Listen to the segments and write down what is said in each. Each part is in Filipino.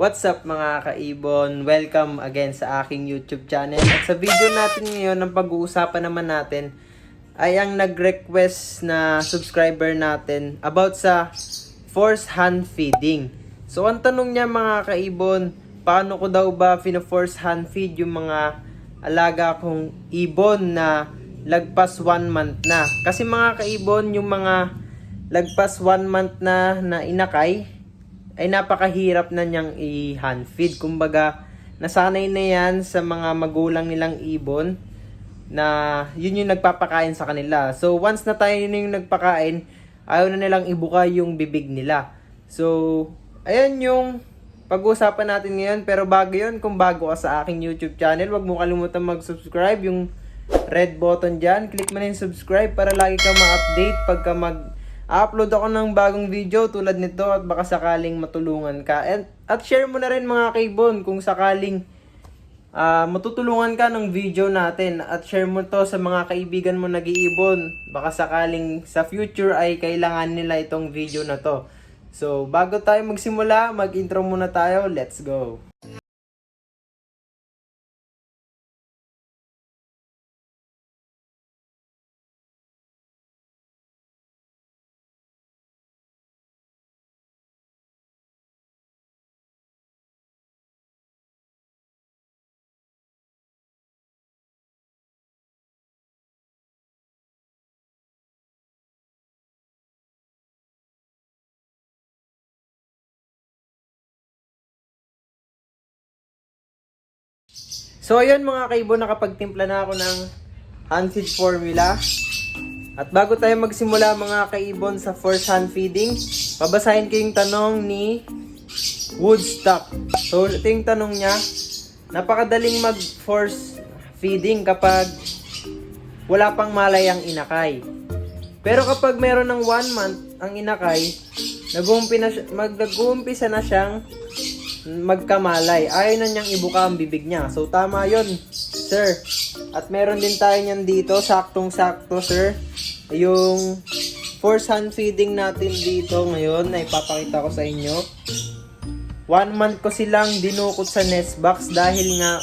What's up mga kaibon? Welcome again sa aking YouTube channel. At sa video natin ngayon, ang pag-uusapan naman natin ay ang nag-request na subscriber natin about sa force hand feeding. So ang tanong niya mga kaibon, paano ko daw ba force hand feed yung mga alaga kong ibon na lagpas 1 month na? Kasi mga kaibon, yung mga lagpas 1 month na inakay ay napakahirap na niyang i-hand feed. Kumbaga, nasanay na yan sa mga magulang nilang ibon na yun yung nagpapakain sa kanila. So, once na tayo yun yung nagpakain, ayaw na nilang ibuka yung bibig nila. So, ayan yung pag-uusapan natin ngayon. Pero bago yun, kung bago ka sa aking YouTube channel, wag mo kalimutan mag-subscribe. Yung red button dyan, click mo na yung subscribe para lagi kang ma-update pagka upload ako ng bagong video tulad nito at baka sakaling matulungan ka. At share mo na rin mga kaibon kung sakaling matutulungan ka ng video natin. At share mo to sa mga kaibigan mo nag-iibon. Baka sakaling sa future ay kailangan nila itong video na to. So, bago tayo magsimula, mag-intro muna tayo. Let's go! So ayun mga kaibon, nakapagtimpla na ako ng hand feed formula. At bago tayo magsimula mga kaibon sa force hand feeding, babasahin ko yung tanong ni Woodstock. So ito yung tanong niya, napakadaling mag force feeding kapag wala pang malay ang inakay. Pero kapag meron ng 1 month ang inakay, nag-uumpisa na siyang magkamalay. Ayaw na niyang ibuka ang bibig niya. So tama yon, sir. At meron din tayo niyan dito, saktong-sakto, sir. Yung force hand feeding natin dito ngayon na ipapakita ko sa inyo. 1 month ko silang dinukot sa nest box dahil nga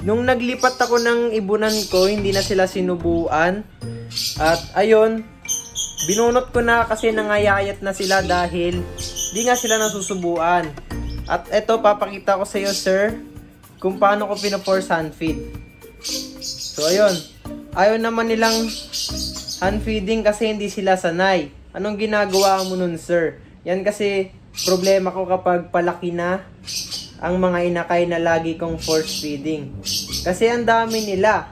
nung naglipat ako ng ibunan ko, hindi na sila sinubuan. At ayun, binunot ko na kasi nangayayat na sila dahil di nga sila nasusubuan. At eto, papakita ko sa iyo, sir, kung paano ko pina-force hand feed. So, ayun. Ayaw naman nilang hand feeding kasi hindi sila sanay. Anong ginagawa mo nun, sir? Yan kasi problema ko kapag palaki na ang mga inakay na lagi kong force feeding. Kasi ang dami nila.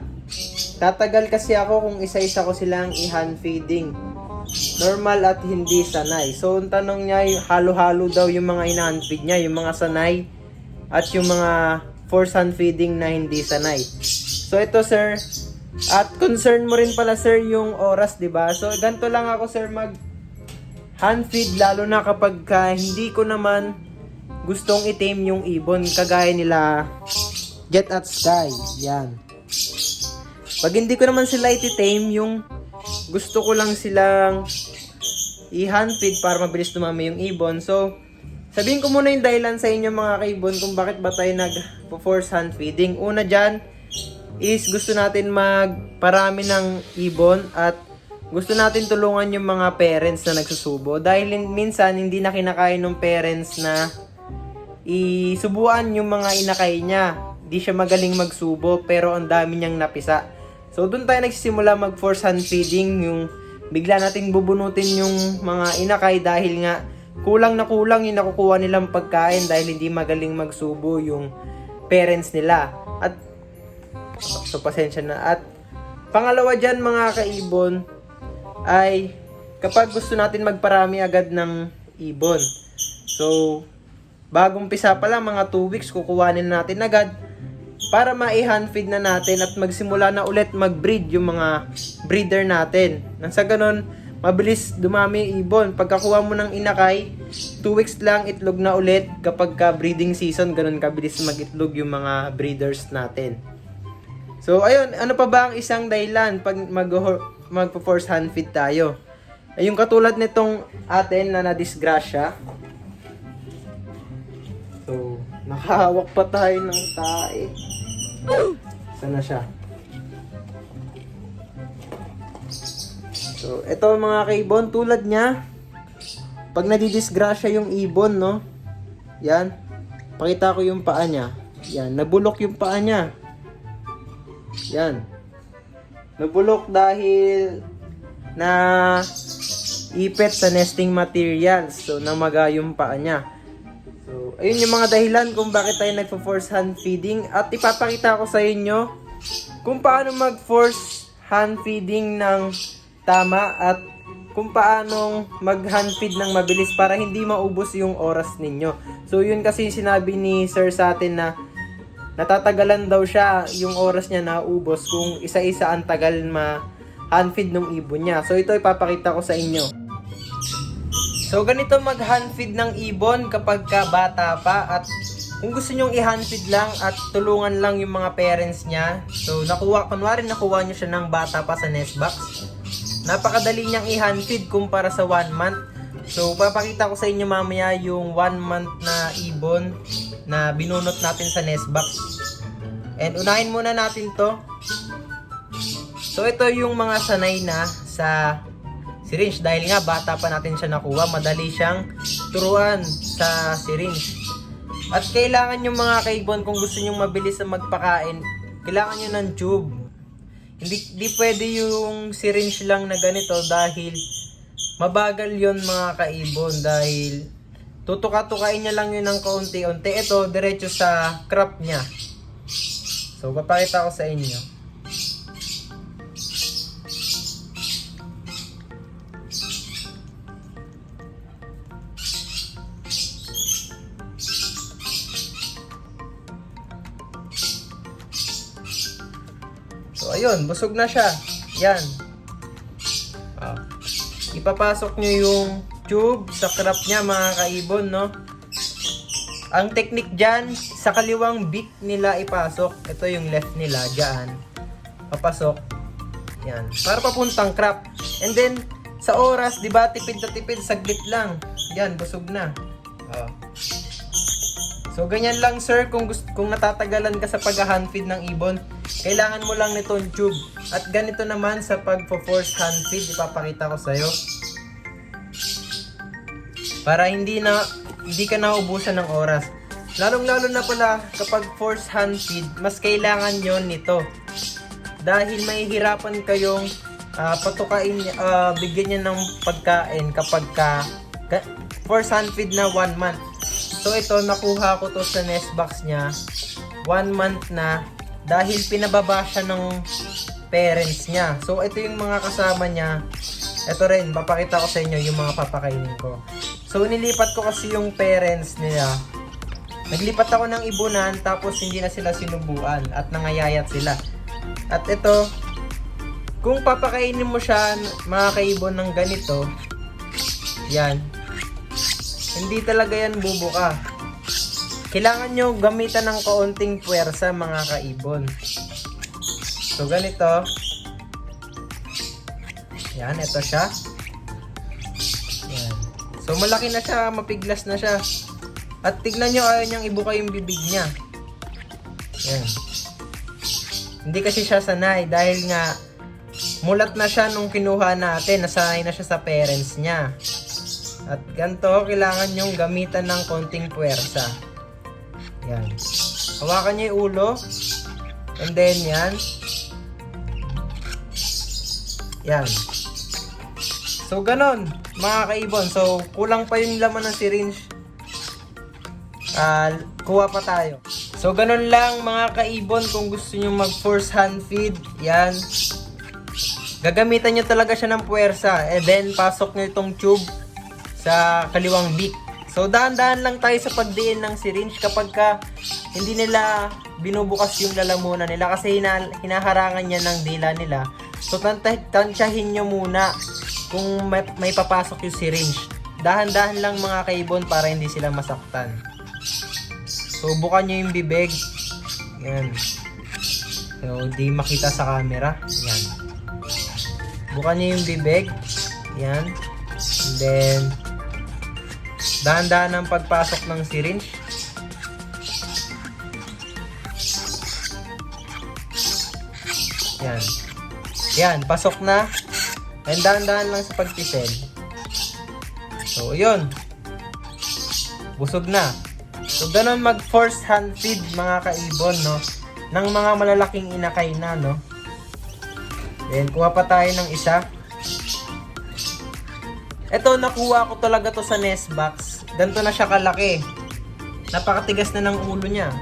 Tatagal kasi ako kung isa-isa ko silang i-hand feeding. Normal at hindi sanay. So, ang tanong niya, halo-halo daw yung mga in-hand feed niya, yung mga sanay at yung mga force hand feeding na hindi sanay. So, ito sir, at concern mo rin pala sir yung oras, diba? So, ganito lang ako sir mag hand feed, lalo na kapag hindi ko naman gustong i-tame yung ibon, kagaya nila Jet at Sky. Yan. Pag hindi ko naman sila iti-tame, yung gusto ko lang silang i-hand feed para mabilis dumami yung ibon. So, sabihin ko muna yung dahilan sa inyo mga kaibon kung bakit ba tayo nag-force hand feeding. Una dyan is gusto natin magparami ng ibon at gusto natin tulungan yung mga parents na nagsusubo. Dahil minsan hindi na kinakain ng parents na isubuan yung mga inakay niya. Di siya magaling magsubo pero ang dami niyang napisa. So, doon tayo nagsisimula mag-force hand feeding, yung bigla nating bubunutin yung mga inakay dahil nga kulang na kulang yung nakukuha nilang pagkain dahil hindi magaling magsubo yung parents nila. At, so pasensya na. At, pangalawa dyan mga kaibon, ay kapag gusto natin magparami agad ng ibon. So, bagong pisa pa lang, mga 2 weeks, kukuhanin natin agad para ma-hand feed na natin at magsimula na ulit mag-breed yung mga breeder natin. Nang sa ganun, mabilis dumami ibon. Pagkakuha mo ng inakay, 2 weeks lang itlog na ulit. Kapag ka breeding season, ganun kabilis mag-itlog yung mga breeders natin. So, ayun, ano pa ba ang isang dahilan pag mag-force hand feed tayo? Ay, yung katulad nitong atin na nadisgrasya. So, Nakahawak pa tayo ng tae. Saan na siya? So, ito mga kaibon, tulad niya, pag nadidisgrasya yung ibon, no? Yan. Pakita ko yung paa niya. Yan, nabulok yung paa niya. Yan. Nabulok dahil na ipit sa nesting materials. So, namaga yung paa niya. So, ayun yung mga dahilan kung bakit tayo nagpo-force hand feeding. At ipapakita ko sa inyo kung paano mag-force hand feeding ng tama at kung paanong mag-hand feed ng mabilis para hindi maubos yung oras ninyo. So, yun kasi yung sinabi ni sir sa atin na natatagalan daw siya yung oras niya naubos kung isa-isa ang tagal ma-hand feed ng ibon niya. So, ito ipapakita ko sa inyo. So, ganito mag-hand feed ng ibon kapag ka bata pa at kung gusto nyong i-hand feed lang at tulungan lang yung mga parents niya. So, kunwari nakuha nyo siya ng bata pa sa nest box. Napakadali niyang i-hand feed kumpara sa 1 month. So, papakita ko sa inyo mamaya yung 1 month na ibon na binunot natin sa nest box. And unahin muna natin to. So, ito yung mga sanay na sa syringe. Dahil nga, bata pa natin siya nakuha. Madali siyang turuan sa syringe. At kailangan yung mga kaibon, kung gusto nyong mabilis na magpakain, kailangan nyo ng tube. Hindi pwede yung syringe lang na ganito dahil mabagal yon mga kaibon dahil tutuka-tukain niya lang yun ng kaunti-unti. Ito, diretso sa crop niya. So, papakita ko sa inyo. So, ayun, busog na siya. Yan. Ipapasok nyo yung tube sa crop niya, mga kaibon, no? Ang technique dyan, sa kaliwang beak nila ipasok. Ito yung left nila, dyan. Papasok. Yan. Para papuntang crop. And then, sa oras, di ba, tipid na tipid, saglit lang. Yan, busog na. So, ganyan lang, sir, kung natatagalan ka sa pag-hand feed ng ibon, kailangan mo lang nitong tube. At ganito naman sa pag-force hand feed, ipapakita ko sa'yo. Para hindi ka naubusan ng oras. Lalong-lalo na pala kapag force hand feed, mas kailangan yon nito. Dahil mahihirapan kayong bigyan niya ng pagkain kapag force hand feed na 1 month. So ito, nakuha ko to sa nest box niya 1 month na dahil pinababa siya ng parents niya. So ito yung mga kasama niya. Ito rin, papakita ko sa inyo yung mga papakainin ko. So nilipat ko kasi yung parents nila. Naglipat ako ng ibunan tapos hindi na sila sinubuan at nangayayat sila. At ito, kung papakainin mo siya mga kaibon ng ganito, yan, hindi talaga yan bubuka. Kailangan nyo gamitan ng kaunting puwersa mga kaibon. So ganito. Yan, ito siya. Yan. So malaki na siya, mapiglas na siya. At tignan nyo, ayaw niyang ibuka yung bibig niya. Yan. Hindi kasi siya sanay dahil nga mulat na siya nung kinuha natin. Nasanay na siya sa parents niya. At ganito, kailangan nyong gamitan ng konting puwersa. Yan. Hawakan nyo yung ulo. And then yan. Yan. So, ganon, mga kaibon. So, kulang pa yung laman ng syringe. Kuha pa tayo. So, ganon lang, mga kaibon. Kung gusto nyo mag-force hand feed, yan. Gagamitan nyo talaga siya ng puwersa. And then, pasok nyo itong tube sa kaliwang beak. So, dahan-dahan lang tayo sa pagdiin ng syringe kapag hindi nila binubukas yung lalamunan nila kasi hinaharangan niya ng dila nila. So, tansyahin nyo muna kung may papasok yung syringe. Dahan-dahan lang mga kaibon para hindi sila masaktan. So, bukan nyo yung bibig. Yan. So, di makita sa camera. Yan. Bukan nyo yung bibig. Yan. And then, dahan-dahan ang pagpasok ng syringe. Yan. Yan, pasok na. And dahan-dahan lang sa pagpisel. So, yun. Busog na. So, ganun mag-force hand feed mga kaibon, no? Ng mga malalaking inakay na, no? Then, kuha pa tayo ng isa. Ito, nakuha ko talaga to sa nest box. Ganito na siya kalaki. Napakatigas na ng ulo niya.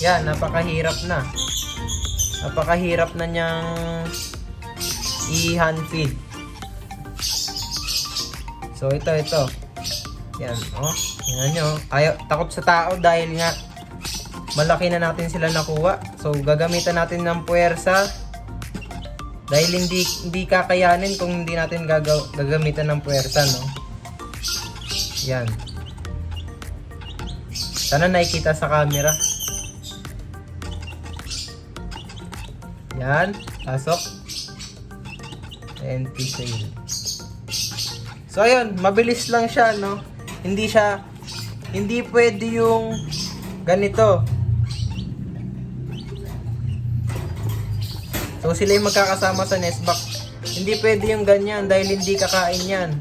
Yan, napakahirap na. Napakahirap na niyang i-hand feed. So, ito. Yan, oh. Tingnan nyo. Ayaw, takot sa tao dahil nga malaki na natin sila nakuha. So, gagamitan natin ng puwersa. Dahil hindi kakayanin kung hindi natin gagamitan ng puwersa, no? Yan. Sana nakikita sa camera. Yan. Pasok. And pisel. So, ayun. Mabilis lang siya, no? Hindi pwede yung ganito. So, sila yung magkakasama sa nest box. Hindi pwede yung ganyan dahil hindi kakain yan.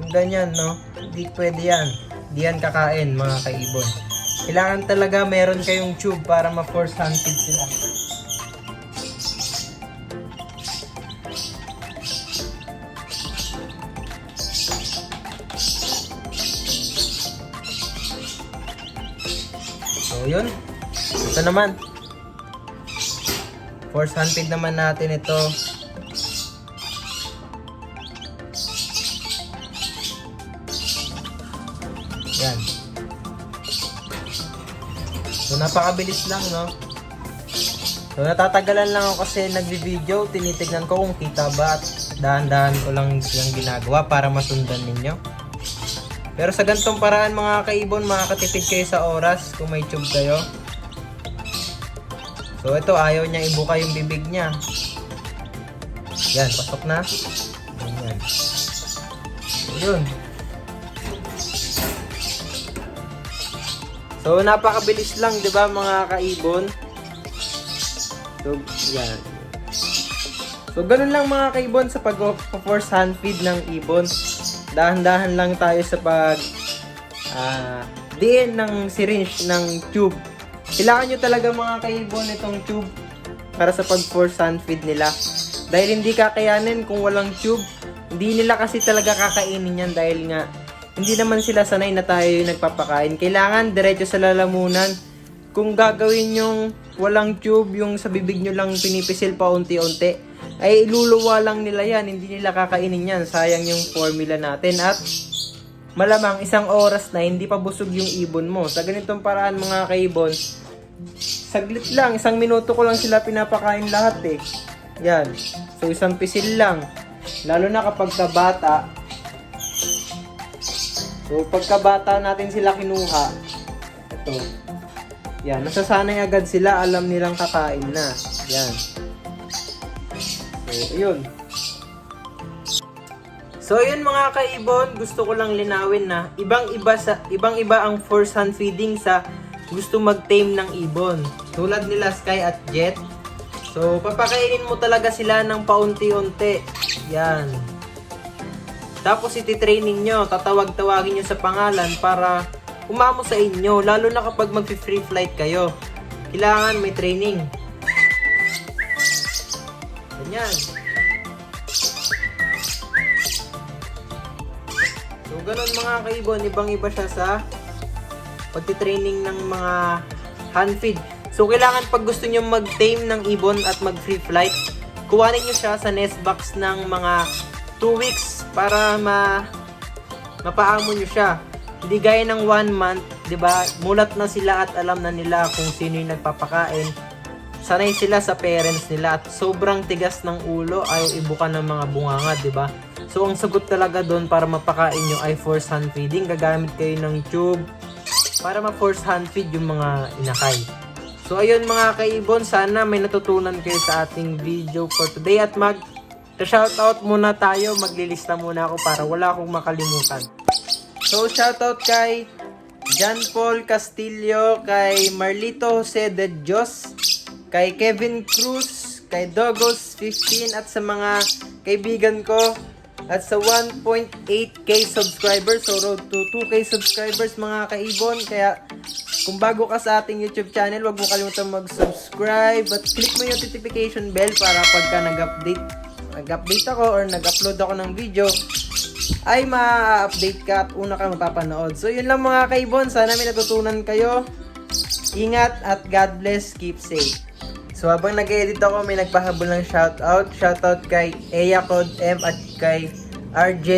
Yung ganyan, no? Hindi pwede yan. Hindi yan kakain, mga kaibon. Kailangan talaga meron kayong tube para ma-force hand feed sila. So, yun. Ito naman. Force hand feed naman natin ito. Yan. So, napakabilis lang, no? So, natatagalan lang ako kasi nagbi-video. Tinitignan ko kung kita ba at dahan-dahan ko lang silang ginagawa para masundan ninyo. Pero sa ganitong paraan mga kaibon, makakatipid kayo sa oras kung may tube kayo. So ito, ayaw niya ibuka yung bibig niya. Yan, pasok na. Yan. So yun. So napakabilis lang, 'di ba mga kaibon? So yan. So ganun lang mga kaibon sa pag-force hand feed ng ibon. Dahan-dahan lang tayo sa pag diin ng syringe ng tube. Kailangan nyo talaga mga kaibon itong tube para sa pag-force hand feed nila. Dahil hindi kakayanin kung walang tube. Hindi nila kasi talaga kakainin yan dahil nga hindi naman sila sanay na tayo yung nagpapakain. Kailangan diretso sa lalamunan. Kung gagawin yung walang tube, yung sa bibig nyo lang pinipisil pa unti-unti, ay iluluwa lang nila yan. Hindi nila kakainin yan. Sayang yung formula natin. At malamang isang oras na hindi pa busog yung ibon mo. Sa ganitong paraan mga kaibon, saglit lang, 1 minuto ko lang sila pinapakain lahat eh. Yan. So isang pisil lang. Lalo na kapag kabata. So pagkabata natin sila kinuha. Ito. Yan. Nasasanay agad sila. Alam nilang kakain na. Yan. So yun. So yun mga kaibon, gusto ko lang linawin na ibang-iba ang force hand feeding sa gusto mag-tame ng ibon. Tulad nila Sky at Jet. So papakainin mo talaga sila ng paunti-unti. Yan. Tapos iti-training nyo, tatawag-tawagin nyo sa pangalan para umamo sa inyo. Lalo na kapag mag-free flight kayo. Kailangan may training. Ganyan. So, ganun mga kaibon, ibang-iba siya sa pagtitraining ng mga hand feed. So, kailangan pag gusto nyo mag-tame ng ibon at mag-free flight, kuhanin nyo siya sa nest box ng mga 2 weeks para mapaamo nyo siya. Hindi gaya ng 1 month, 'di ba? Mulat na sila at alam na nila kung sino yung nagpapakain. Sanay sila sa parents nila at sobrang tigas ng ulo, ayaw ibuka ng mga bunganga, 'di ba? So ang sagot talaga doon para mapakain nyo ay force hand feeding. Gagamit kayo ng tube para ma-force hand feed yung mga inakay. So ayun mga kaibon, sana may natutunan kayo sa ating video for today at shoutout muna tayo, maglilista muna ako para wala akong makalimutan. So shoutout kay John Paul Castillo, kay Marlito Jose de Dios, kay Kevin Cruz, kay Dogos15 at sa mga kaibigan ko at sa 1.8k subscribers. So road to 2k subscribers mga kaibon. Kaya kung bago ka sa ating YouTube channel, huwag mo kalimutan mag-subscribe at click mo yung notification bell para pagka nag-update ako or nag-upload ako ng video ay ma-update ka at una ka mapapanood. So yun lang mga kaibon, sana may natutunan kayo. Ingat at God bless, keep safe. So habang nag-edit ako, may nagpahabol ng shoutout. Shoutout kay Eya Code M at kay RJ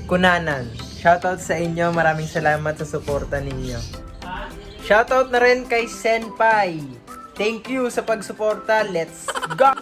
Kunanan. Shoutout sa inyo, maraming salamat sa suporta ninyo. Shoutout na rin kay Senpai. Thank you sa pagsuporta. Let's go!